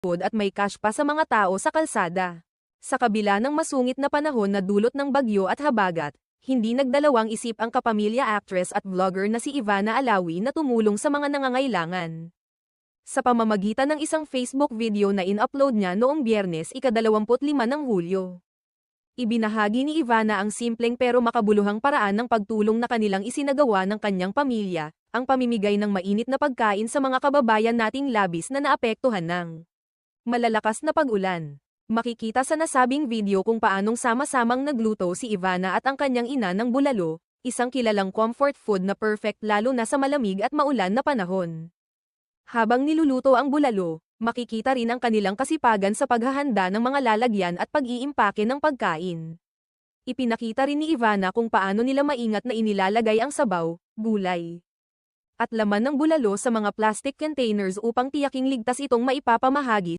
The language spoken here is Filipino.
at may cash pa sa mga tao sa kalsada. Sa kabila ng masungit na panahon na dulot ng bagyo at habagat, hindi nagdalawang isip ang kapamilya actress at vlogger na si Ivana Alawi na tumulong sa mga nangangailangan. Sa pamamagitan ng isang Facebook video na in-upload niya noong Biyernes ika-25 ng Hulyo. Ibinahagi ni Ivana ang simpleng pero makabuluhang paraan ng pagtulong na kanilang isinagawa ng kanyang pamilya, ang pamimigay ng mainit na pagkain sa mga kababayan nating labis na naapektuhan ng malalakas na pag-ulan. Makikita sa nasabing video kung paanong sama-samang nagluto si Ivana at ang kanyang ina ng bulalo, isang kilalang comfort food na perfect lalo na sa malamig at maulan na panahon. Habang niluluto ang bulalo, makikita rin ang kanilang kasipagan sa paghahanda ng mga lalagyan at pag-iimpake ng pagkain. Ipinakita rin ni Ivana kung paano nila maingat na inilalagay ang sabaw, gulay, at laman ng bulalo sa mga plastic containers upang tiyaking ligtas itong maipapamahagi